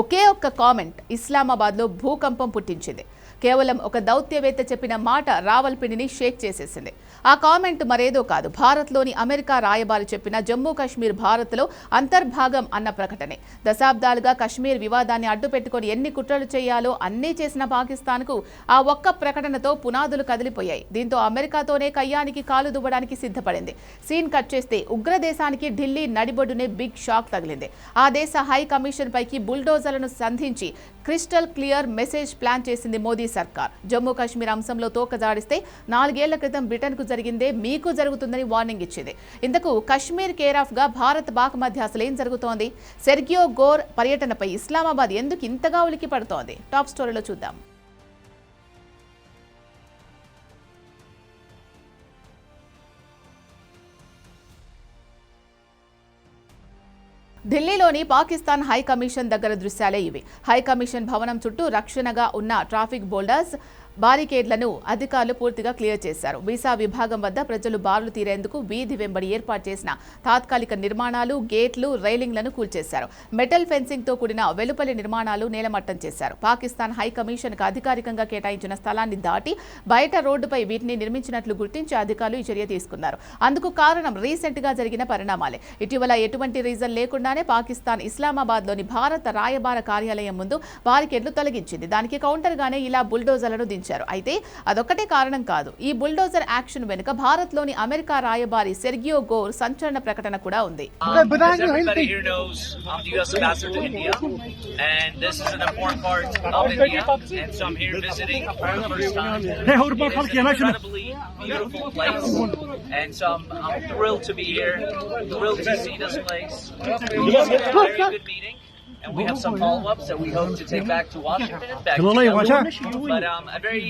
ఒకే ఒక్క కామెంట్ ఇస్లామాబాద్లో భూకంపం పుట్టించింది. కేవలం ఒక దౌత్యవేత్త చెప్పిన మాట రావల్పిండిని షేక్ చేసేసింది. ఆ కామెంట్ మరేదో కాదు, భారత్లోని అమెరికా రాయబారి చెప్పిన జమ్మూ కాశ్మీర్ భారత్లో అంతర్భాగం అన్న ప్రకటనే. దశాబ్దాలుగా కశ్మీర్ వివాదాన్ని అడ్డుపెట్టుకుని ఎన్ని కుట్రలు చేయాలో అన్నీ చేసిన పాకిస్తాన్కు ఆ ఒక్క ప్రకటనతో పునాదులు కదిలిపోయాయి. దీంతో అమెరికాతోనే కయ్యానికి కాలు దువ్వడానికి సిద్ధపడింది. సీన్ కట్ చేస్తే ఉగ్రదేశానికి ఢిల్లీ నడిబొడ్డునే బిగ్ షాక్ తగిలింది. ఆ దేశ హై కమిషన్ పైకి బుల్డోజర్లను సంధించి క్రిస్టల్ క్లియర్ మెసేజ్ ప్లాన్ చేసింది మోదీ సర్కార్. జమ్మూ కాశ్మీర్ అంశంలో తోక జాడిస్తే 4 ఏళ్ల క్రితం బ్రిటన్కు జరిగిందే మీకు జరుగుతుందని వార్నింగ్ ఇచ్చింది. ఇంతకు కశ్మీర్ కేర్ ఆఫ్ గా భారత్ పాక్ మధ్య అసలేం జరుగుతోంది? సెర్గియో గోర్ పర్యటనపై ఇస్లామాబాద్ ఎందుకు ఇంతగా ఉలికి పడుతోంది? టాప్ స్టోరీలో చూద్దాం. ఢిల్లీలోని పాకిస్తాన్ హై కమిషన్ దగ్గర దృశ్యాలే ఇవి. హై కమిషన్ భవనం చుట్టూ రక్షణగా ఉన్న ట్రాఫిక్ బోల్డర్స్ బారికేడ్లను అధికారులు పూర్తిగా క్లియర్ చేశారు. వీసా విభాగం వద్ద ప్రజలు బారులు తీరేందుకు వీధి వెంబడి ఏర్పాటు చేసిన తాత్కాలిక నిర్మాణాలు, గేట్లు, రైలింగ్లను కూల్చేశారు. మెటల్ ఫెన్సింగ్ తో కూడిన వెలుపలి నిర్మాణాలు నేలమట్టం చేశారు. పాకిస్తాన్ హై కమిషన్ కు అధికారికంగా కేటాయించిన స్థలాన్ని దాటి బయట రోడ్డుపై వీటిని నిర్మించినట్లు గుర్తించి అధికారులు ఈ చర్య తీసుకున్నారు. అందుకు కారణం రీసెంట్ గా జరిగిన పరిణామాలే. ఇటీవల ఎటువంటి రీజన్ లేకుండానే పాకిస్తాన్ ఇస్లామాబాద్ లోని భారత రాయబార కార్యాలయం ముందు బారికేడ్లు తొలగించింది. దానికి కౌంటర్ గానే ఇలా బుల్డోజర్లను దించారు. అయితే అదొక్కటే కారణం కాదు. ఈ బుల్డోజర్ యాక్షన్ వెనుక భారత్లోని అమెరికా రాయబారి సెర్గియో గోర్ సంచలన ప్రకటన కూడా ఉంది. And we have some follow-ups that we hope to take back to Washington and back to but a very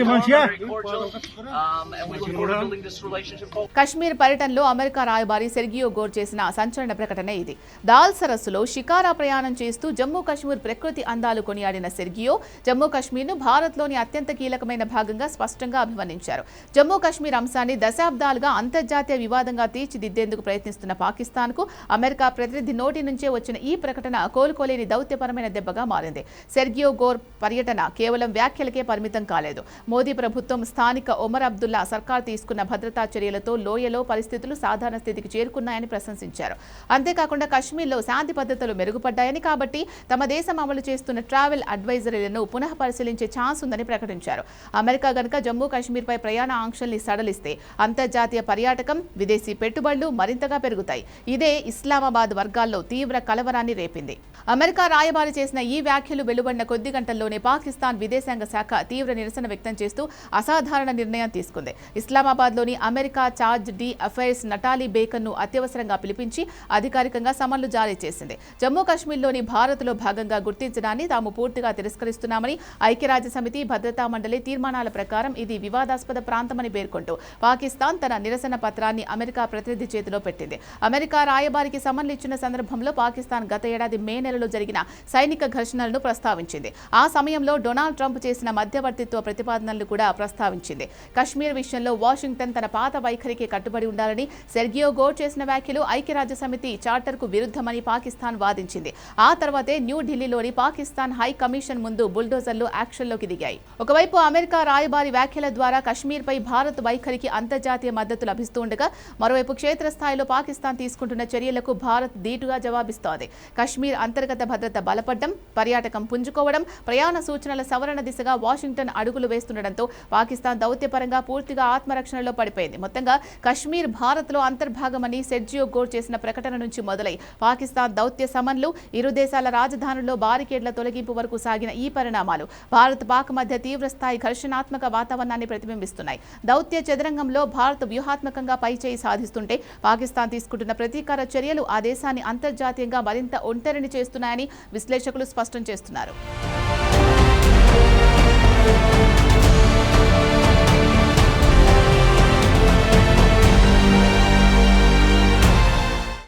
cordial and we look forward to building this relationship. Kashmir పర్యటనలో America రాయబారి Sergio Gor చేసిన సంచలన ప్రకటన ఇది. దాల్ సరస్సులో షికారా ప్రయాణం చేస్తూ జమ్మూ కాశ్మీర్ ప్రకృతి అందాలు కొనియాడిన సెర్గియో జమ్మూ కాశ్మీర్ను భారత్లోని అత్యంత కీలకమైన భాగంగా స్పష్టంగా అభివర్ణించారు. జమ్మూ కాశ్మీర్ అంశాన్ని దశాబ్దాలుగా అంతర్జాతీయ వివాదంగా తీర్చిదిద్దేందుకు ప్రయత్నిస్తున్న పాకిస్తాన్కు అమెరికా ప్రతినిధి నోటి నుంచే వచ్చిన ఈ ప్రకటన కోలుకోలేని దౌత్యపరమైన దెబ్బగా మారింది. సెర్గియో గోర్ పర్యటన కేవలం వ్యాఖ్యలకే పరిమితం కాలేదు. మోదీ ప్రభుత్వం స్థానిక ఒమర్ అబ్దుల్లా సర్కార్ తీసుకున్న భద్రతా చర్యలతో లోయలో పరిస్థితులు సాధారణ స్థితికి చేరుకున్నాయని ప్రశంసించారు. అంతేకాకుండా కశ్మీర్లో శాంతి భద్రతలు మెరుగుపడ్డాయని, కాబట్టి తమ దేశం అమలు చేస్తున్న ట్రావెల్ అడ్వైజరీలను పునః పరిశీలించే ఛాన్స్ ఉందని ప్రకటించారు. అమెరికా గనుక జమ్మూ కాశ్మీర్పై ప్రయాణ ఆంక్షల్ని సడలిస్తే అంతర్జాతీయ పర్యాటకం, విదేశీ పెట్టుబడులు మరింతగా పెరుగుతాయి. ఇదే ఇస్లామాబాద్ వర్గాల్లో తీవ్ర కలవరాన్ని రేపింది. అమెరికా రాయబారి చేసిన ఈ వ్యాఖ్యలు వెలువడిన కొద్ది గంటల్లోనే పాకిస్తాన్ విదేశాంగ శాఖ తీవ్ర నిరసన వ్యక్తం చేస్తూ అసాధారణ నిర్ణయం తీసుకుంది. ఇస్లామాబాద్లోని America charge d' affaires Natalie బేకన్ను అత్యవసరంగా పిలిపించి అధికారికంగా సమన్లు జారీ చేసింది. జమ్మూ కాశ్మీర్లోని భారత్లో భాగంగా గుర్తించడాన్ని తాము పూర్తిగా తిరస్కరిస్తున్నామని, ఐక్యరాజ్య సమితి భద్రతా మండలి తీర్మానాల ప్రకారం ఇది వివాదాస్పద ప్రాంతమని పేర్కొంటూ పాకిస్తాన్ తన నిరసన పత్రాన్ని అమెరికా ప్రతినిధి చేతిలో పెట్టింది. అమెరికా రాయబారికి సమన్లు ఇచ్చిన సందర్భంలో పాకిస్తాన్ గత ఏడాది మే నెలలో జరిగిన సైనిక ఘర్షణలను ప్రస్తావించింది. ఆ సమయంలో డొనాల్డ్ ట్రంప్ చేసిన మధ్యవర్తిత్వ ప్రతిపాదనలు కూడా ప్రస్తావించింది. కశ్మీర్ విషయంలో వాషింగ్టన్ తన పాత వైఖరికి కట్టుబడి ఉండాలని సెర్గియో గోర్ చేసిన వ్యాఖ్యలు ఐక్యరాజ్య సమితి చార్టర్కు విరుద్ధమని పాకిస్తాన్ వాదించింది. ఆ తర్వాతే న్యూఢిల్లీలోని పాకిస్తాన్ హై కమిషన్ ముందు బుల్డోజర్లు యాక్షన్లోకి దిగాయి. ఒకవైపు అమెరికా రాయబారి వ్యాఖ్యల ద్వారా కశ్మీర్పై భారత్ వైఖరికి అంతర్జాతీయ మద్దతు లభిస్తూ ఉండగా, మరోవైపు క్షేత్రస్థాయిలో పాకిస్తాన్ తీసుకుంటున్న చర్యలకు భారత్ ధీటుగా జవాబిస్తోంది. కశ్మీర్ అంతర్గత భద్రత బలపడడం, పర్యాటకం పుంజుకోవడం, ప్రయాణ సూచనల సవరణ దిశగా వాషింగ్టన్ అడుగులు వేస్తుండటంతో పాకిస్తాన్ దౌత్యపరంగా పూర్తిగా ఆత్మరక్షణలో పడిపోయింది. మొత్తంగా కశ్మీర్ భారత్లో అంతర్భాగమని సెర్జియో గోర్ చేసిన ప్రకటన నుంచి మొదలై పాకిస్తాన్ దౌత్య సమన్లు, ఇరు దేశాల రాజధానుల్లో బారికేడ్ల తొలగింపు వరకు సాగిన ఈ పరిణామాలు భారత్ పాక్ మధ్య తీవ్రస్థాయి ఘర్షణాత్మక వాతావరణాన్ని ప్రతిబింబిస్తున్నాయి. దౌత్య చదరంగంలో భారత్ వ్యూహాత్మకంగా పైచేయి సాధిస్తుంటే పాకిస్తాన్ తీసుకుంటున్న ప్రతీకార చర్యలు ఆ దేశాన్ని అంతర్జాతీయంగా మరింత ఒంటరిని చేస్తున్నాయని విశ్లేషకులు స్పష్టం చేస్తున్నారు.